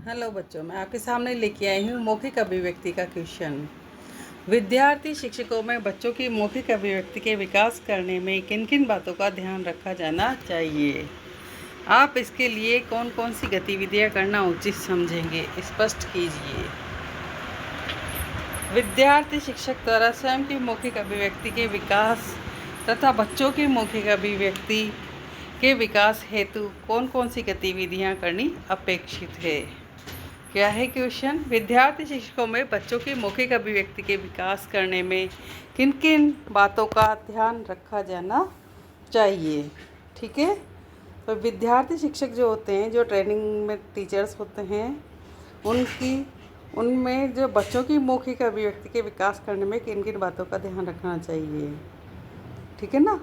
Hello बच्चों, मैं आपके सामने लेके आई हूँ मौखिक अभिव्यक्ति का क्वेश्चन। विद्यार्थी शिक्षकों में बच्चों की मौखिक अभिव्यक्ति के विकास करने में किन किन बातों का ध्यान रखा जाना चाहिए? आप इसके लिए कौन कौन सी गतिविधियाँ करना उचित समझेंगे, स्पष्ट कीजिए। विद्यार्थी शिक्षक द्वारा स्वयं की मौखिक अभिव्यक्ति के विकास तथा बच्चों की मौखिक अभिव्यक्ति के विकास हेतु कौन कौन सी गतिविधियाँ करनी अपेक्षित है? क्या है क्वेश्चन? विद्यार्थी शिक्षकों में बच्चों की मौखिक अभिव्यक्ति के विकास करने में किन किन बातों का ध्यान रखा जाना चाहिए? ठीक है, तो विद्यार्थी शिक्षक जो होते हैं, जो ट्रेनिंग में टीचर्स होते हैं, उनमें जो बच्चों की मौखिक अभिव्यक्ति के विकास करने में किन किन बातों का ध्यान रखना चाहिए, ठीक है ना।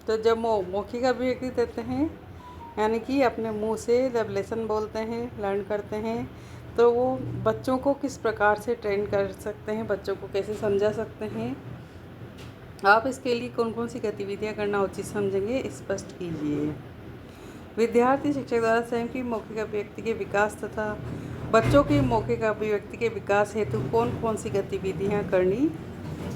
तो जब मौखिक अभिव्यक्ति देते हैं, यानी कि अपने मुंह से जब लेसन बोलते हैं, लर्न करते हैं, तो वो बच्चों को किस प्रकार से ट्रेन कर सकते हैं, बच्चों को कैसे समझा सकते हैं। आप इसके लिए कौन कौन सी गतिविधियां करना उचित समझेंगे, स्पष्ट कीजिए। विद्यार्थी शिक्षक द्वारा स्वयं की मौखिक अभिव्यक्ति के विकास तथा बच्चों की मौखिक अभिव्यक्ति के विकास हेतु कौन कौन सी गतिविधियां करनी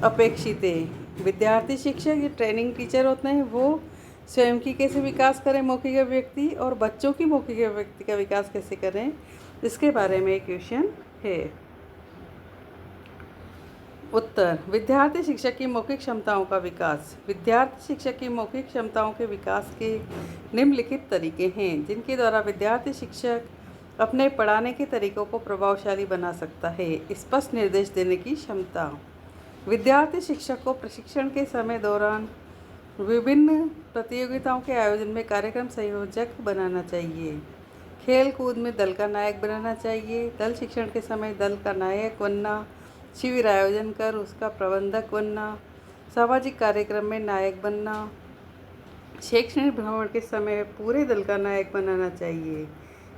अपेक्षित है। विद्यार्थी शिक्षक जो ट्रेनिंग टीचर होते हैं, वो स्वयं की कैसे विकास करें मौखिक अभिव्यक्ति, और बच्चों की मौखिक अभिव्यक्ति का विकास कैसे करें, इसके बारे में एक क्वेश्चन है। उत्तर: विद्यार्थी शिक्षक की मौखिक क्षमताओं का विकास। विद्यार्थी शिक्षक की मौखिक क्षमताओं के विकास के निम्नलिखित तरीके हैं, जिनके द्वारा विद्यार्थी शिक्षक अपने पढ़ाने के तरीकों को प्रभावशाली बना सकता है। स्पष्ट निर्देश देने की क्षमता। विद्यार्थी शिक्षक को प्रशिक्षण के समय दौरान विभिन्न प्रतियोगिताओं के आयोजन में कार्यक्रम संयोजक बनाना चाहिए। खेल कूद में दल का नायक बनाना चाहिए। दल शिक्षण के समय दल का नायक बनना, शिविर आयोजन कर उसका प्रबंधक बनना, सामाजिक कार्यक्रम में नायक बनना, शैक्षणिक भ्रमण के समय पूरे दल का नायक बनाना चाहिए।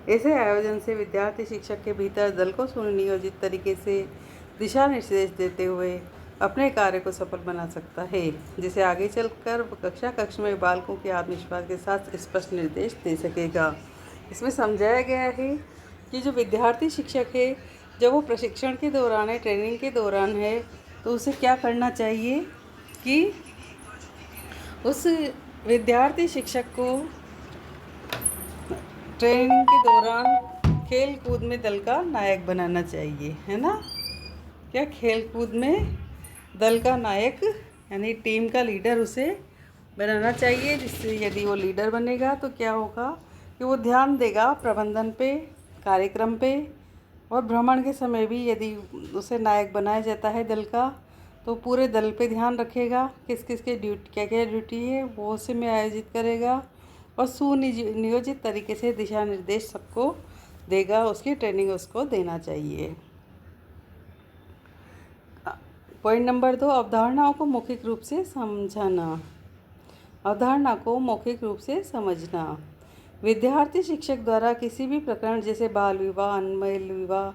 ऐसे आयोजन से विद्यार्थी शिक्षक के भीतर दल को सुनियोजित तरीके से दिशा निर्देश देते हुए अपने कार्य को सफल बना सकता है, जिसे आगे चलकर कक्षा में बालकों के आत्मविश्वास के साथ स्पष्ट निर्देश दे सकेगा। इसमें समझाया गया है कि जो विद्यार्थी शिक्षक है, जब वो प्रशिक्षण के दौरान है, ट्रेनिंग के दौरान है, तो उसे क्या करना चाहिए कि उस विद्यार्थी शिक्षक को ट्रेनिंग के दौरान खेल कूद में दल का नायक बनाना चाहिए, है ना। क्या खेल कूद में दल का नायक यानी टीम का लीडर उसे बनाना चाहिए, जिससे यदि वो लीडर बनेगा तो क्या होगा कि वो ध्यान देगा प्रबंधन पे, कार्यक्रम पे, और भ्रमण के समय भी यदि उसे नायक बनाया जाता है दल का, तो पूरे दल पे ध्यान रखेगा, किस किस के ड्यूटी, क्या क्या ड्यूटी है, वो उसे में आयोजित करेगा और सुनियोजित तरीके से दिशा निर्देश सबको देगा। उसकी ट्रेनिंग उसको देना चाहिए। पॉइंट नंबर 2, अवधारणाओं को मौखिक रूप से समझाना। अवधारणा को मौखिक रूप से समझना। विद्यार्थी शिक्षक द्वारा किसी भी प्रकरण जैसे बाल विवाह, अनमेल विवाह,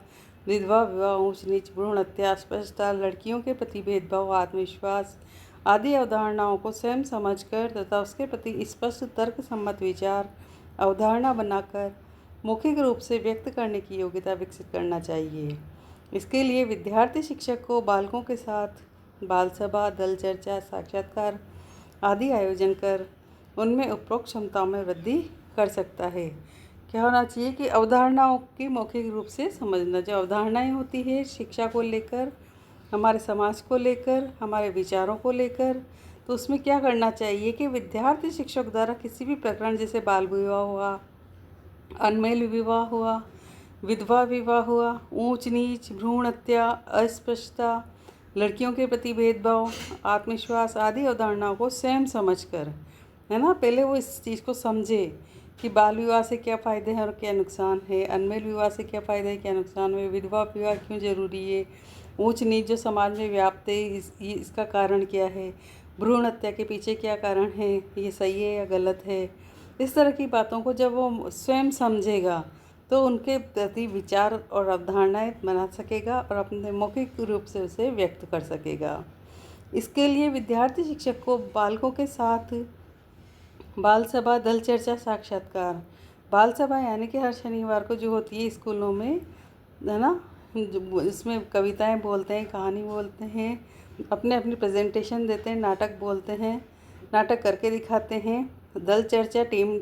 विधवा विवाह, ऊंच नीच, भ्रूण हत्या, अस्पृश्यता, लड़कियों के प्रति भेदभाव, आत्मविश्वास आदि अवधारणाओं को स्वयं समझकर तथा उसके प्रति स्पष्ट तर्क सम्मत विचार अवधारणा बनाकर मौखिक रूप से व्यक्त करने की योग्यता विकसित करना चाहिए। इसके लिए विद्यार्थी शिक्षक को बालकों के साथ बाल सभा, दल चर्चा, साक्षात्कार आदि आयोजन कर उनमें उपरोक्त क्षमताओं में वृद्धि कर सकता है। क्या होना चाहिए कि अवधारणाओं की मौखिक रूप से समझना। जो अवधारणाएं होती है शिक्षा को लेकर, हमारे समाज को लेकर, हमारे विचारों को लेकर, तो उसमें क्या करना चाहिए कि विद्यार्थी शिक्षक द्वारा किसी भी प्रकरण जैसे बाल विवाह हुआ, अनमेल विवाह हुआ, विधवा विवाह हुआ, ऊंच नीच, भ्रूण हत्या, अस्पृश्यता, लड़कियों के प्रति भेदभाव, आत्मविश्वास आदि अवधारणाओं को स्वयं समझकर, है ना, पहले वो इस चीज़ को समझे कि बाल विवाह से क्या फ़ायदे हैं और क्या नुकसान है, अनमेल विवाह से क्या फ़ायदे हैं, क्या नुकसान है, विधवा विवाह क्यों ज़रूरी है, ऊंच नीच जो समाज में व्याप्त है इसका कारण क्या है, भ्रूण हत्या के पीछे क्या कारण है, ये सही है या गलत है। इस तरह की बातों को जब वो स्वयं समझेगा तो उनके प्रति विचार और अवधारणाएं बना सकेगा और अपने मौखिक रूप से उसे व्यक्त कर सकेगा। इसके लिए विद्यार्थी शिक्षक को बालकों के साथ बाल सभा, दल चर्चा, साक्षात्कार बाल सभा यानी कि हर शनिवार को जो होती है स्कूलों में, है ना, इसमें कविताएं बोलते हैं, कहानी बोलते हैं, अपने अपनी प्रेजेंटेशन देते हैं, नाटक बोलते हैं, नाटक करके दिखाते हैं। दल चर्चा, टीम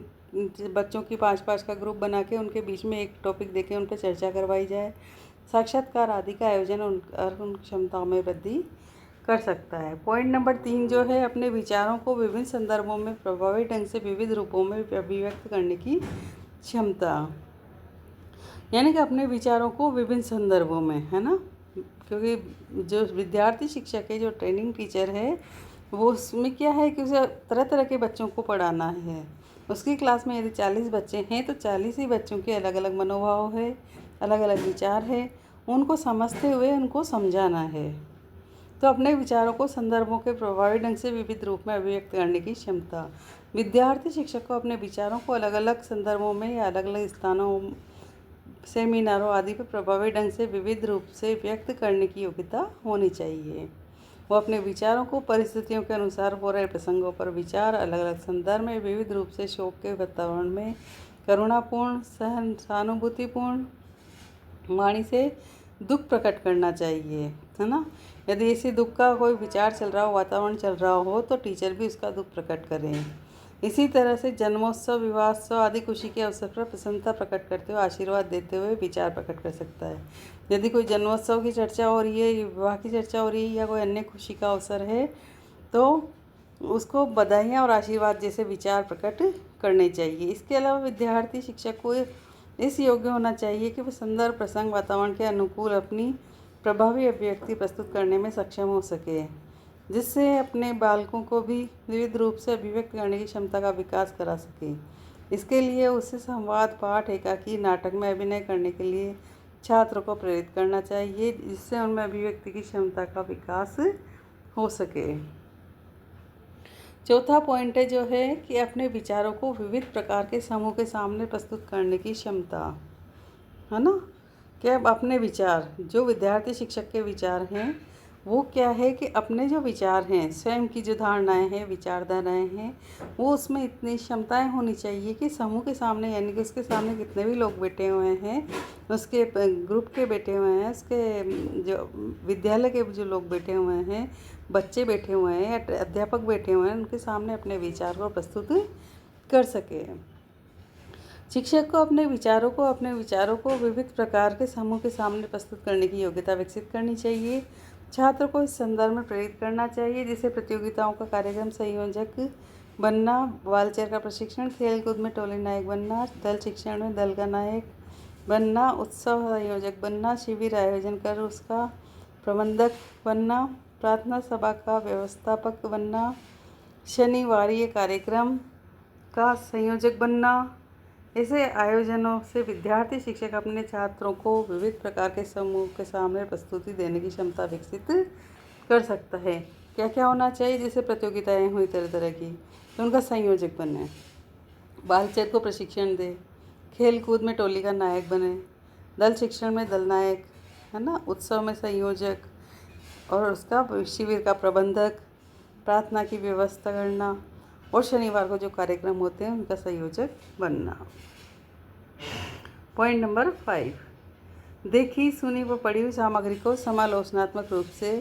बच्चों की 5-5 का ग्रुप बना के उनके बीच में एक टॉपिक देके उन पर चर्चा करवाई जाए। साक्षात्कार आदि का आयोजन उन क्षमताओं में वृद्धि कर सकता है। पॉइंट नंबर 3 जो है, अपने विचारों को विभिन्न संदर्भों में प्रभावी ढंग से विविध रूपों में अभिव्यक्त करने की क्षमता, यानी कि अपने विचारों को विभिन्न संदर्भों में, है ना, क्योंकि जो विद्यार्थी शिक्षक है, जो ट्रेनिंग टीचर है, वो उसमें क्या है कि उसे तरह तरह के बच्चों को पढ़ाना है। उसकी क्लास में यदि 40 बच्चे हैं तो 40 ही बच्चों के अलग अलग मनोभाव है, अलग अलग विचार है, उनको समझते हुए उनको समझाना है। तो अपने विचारों को संदर्भों के प्रभावी ढंग से विविध रूप में अभिव्यक्त करने की क्षमता। विद्यार्थी शिक्षक को अपने विचारों को अलग अलग संदर्भों में या अलग अलग स्थानों, सेमिनारों आदि पर प्रभावी ढंग से विविध रूप से व्यक्त करने की योग्यता होनी चाहिए। वो अपने विचारों को परिस्थितियों के अनुसार हो रहे प्रसंगों पर विचार अलग अलग संदर्भ में विविध रूप से शोक के वातावरण में करुणापूर्ण, सहानुभूतिपूर्ण वाणी से दुख प्रकट करना चाहिए, है ना। यदि इसी दुख का कोई विचार चल रहा हो, वातावरण चल रहा हो, तो टीचर भी उसका दुख प्रकट करें। इसी तरह से जन्मोत्सव, विवाहोत्सव आदि खुशी के अवसर पर प्रसन्नता प्रकट करते हुए आशीर्वाद देते हुए विचार प्रकट कर सकता है। यदि कोई जन्मोत्सव की चर्चा हो रही है, विवाह की चर्चा हो रही है या कोई अन्य खुशी का अवसर है, तो उसको बधाइयाँ और आशीर्वाद जैसे विचार प्रकट करने चाहिए। इसके अलावा विद्यार्थी शिक्षक को इस योग्य होना चाहिए कि वह संदर्भ, प्रसंग, वातावरण के अनुकूल अपनी प्रभावी अभिव्यक्ति प्रस्तुत करने में सक्षम हो सके, जिससे अपने बालकों को भी विविध रूप से अभिव्यक्त करने की क्षमता का विकास करा सके। इसके लिए उसे संवाद, पाठ, एकाकी, नाटक में अभिनय करने के लिए छात्रों को प्रेरित करना चाहिए, जिससे उनमें अभिव्यक्ति की क्षमता का विकास हो सके। चौथा पॉइंट है जो है कि अपने विचारों को विविध प्रकार के समूह के सामने प्रस्तुत करने की क्षमता, है ना। कि अब अपने विचार, जो विद्यार्थी शिक्षक के विचार हैं, वो क्या है कि अपने जो विचार हैं, स्वयं की जो धारणाएं हैं, विचारधाराएं हैं, वो उसमें इतनी क्षमताएं होनी चाहिए कि समूह के सामने, यानी कि उसके सामने कितने भी लोग बैठे हुए हैं, उसके ग्रुप के बैठे हुए हैं, उसके जो विद्यालय के जो लोग बैठे हुए हैं, बच्चे बैठे हुए हैं या अध्यापक बैठे हुए हैं, उनके सामने अपने विचार को प्रस्तुत कर सके। शिक्षक को अपने विचारों को विविध प्रकार के समूह के सामने प्रस्तुत करने की योग्यता विकसित करनी चाहिए। छात्र को इस संदर्भ में प्रेरित करना चाहिए, जैसे प्रतियोगिताओं का कार्यक्रम संयोजक बनना, बालचर का प्रशिक्षण, खेल कूद में टोली नायक बनना, दल शिक्षण में दल का नायक बनना, उत्सव आयोजक बनना, शिविर आयोजन कर उसका प्रबंधक बनना, प्रार्थना सभा का व्यवस्थापक बनना, शनिवारीय कार्यक्रम का संयोजक बनना। ऐसे आयोजनों से विद्यार्थी शिक्षक अपने छात्रों को विविध प्रकार के समूह के सामने प्रस्तुति देने की क्षमता विकसित कर सकता है। क्या क्या होना चाहिए, जैसे प्रतियोगिताएं हुई तरह तरह की, तो उनका संयोजक बने, बालचर को प्रशिक्षण दे, खेल कूद में टोली का नायक बने, दल शिक्षण में दल नायक, है ना, उत्सव में संयोजक और उसका शिविर का प्रबंधक, प्रार्थना की व्यवस्था करना और शनिवार को जो कार्यक्रम होते हैं उनका संयोजक बनना। पॉइंट नंबर 5, देखी, सुनी व पढ़ी हुई सामग्री को समालोचनात्मक रूप से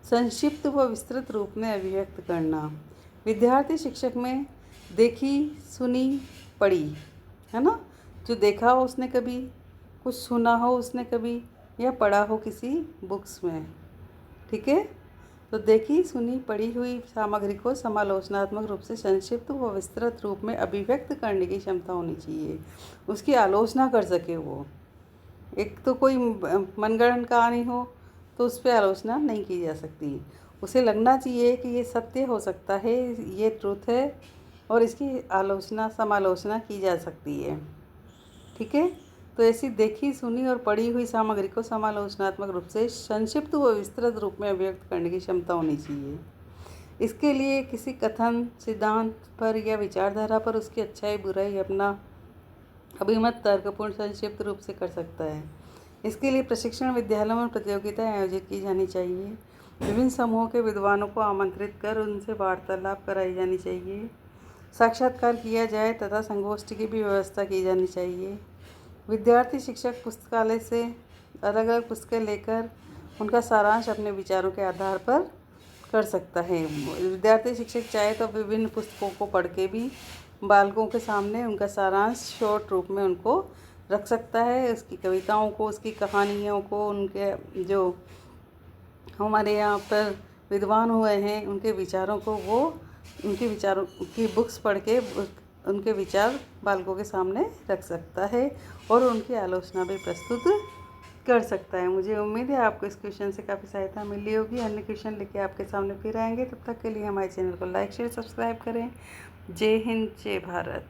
संक्षिप्त व विस्तृत रूप में अभिव्यक्त करना। विद्यार्थी शिक्षक में देखी, सुनी, पढ़ी, है ना, जो देखा हो उसने कभी, कुछ सुना हो उसने कभी, या पढ़ा हो किसी बुक्स में, ठीक है। तो देखी, सुनी, पढ़ी हुई सामग्री को समालोचनात्मक रूप से संक्षिप्त व विस्तृत रूप में अभिव्यक्त करने की क्षमता होनी चाहिए, उसकी आलोचना कर सके वो। एक तो कोई मनगढ़ंत कहानी हो तो उस पर आलोचना नहीं की जा सकती, उसे लगना चाहिए कि ये सत्य हो सकता है, ये ट्रुथ है और इसकी आलोचना, समालोचना की जा सकती है, ठीक है। तो ऐसी देखी, सुनी और पढ़ी हुई सामग्री को समालोचनात्मक रूप से संक्षिप्त व विस्तृत रूप में अभिव्यक्त करने की क्षमता होनी चाहिए। इसके लिए किसी कथन, सिद्धांत पर या विचारधारा पर उसकी अच्छाई बुराई अपना अभिमत तर्कपूर्ण संक्षिप्त रूप से कर सकता है। इसके लिए प्रशिक्षण विद्यालयों में प्रतियोगिताएं आयोजित की जानी चाहिए, विभिन्न समूहों के विद्वानों को आमंत्रित कर उनसे वार्तालाप कराई जानी चाहिए, साक्षात्कार किया जाए तथा संगोष्ठी की भी व्यवस्था की जानी चाहिए। विद्यार्थी शिक्षक पुस्तकालय से अलग अलग पुस्तकें लेकर उनका सारांश अपने विचारों के आधार पर कर सकता है। विद्यार्थी शिक्षक चाहे तो विभिन्न पुस्तकों को पढ़ के भी बालकों के सामने उनका सारांश शॉर्ट रूप में उनको रख सकता है। उसकी कविताओं को, उसकी कहानियों को, उनके जो हमारे यहाँ पर विद्वान हुए हैं उनके विचारों को वो उनके विचारों की बुक्स पढ़ के उनके विचार बालकों के सामने रख सकता है और उनकी आलोचना भी प्रस्तुत कर सकता है। मुझे उम्मीद है आपको इस क्वेश्चन से काफ़ी सहायता मिली होगी। अन्य क्वेश्चन लेके आपके सामने फिर आएंगे। तब तक के लिए हमारे चैनल को लाइक शेयर सब्सक्राइब करें। जय हिंद, जय भारत।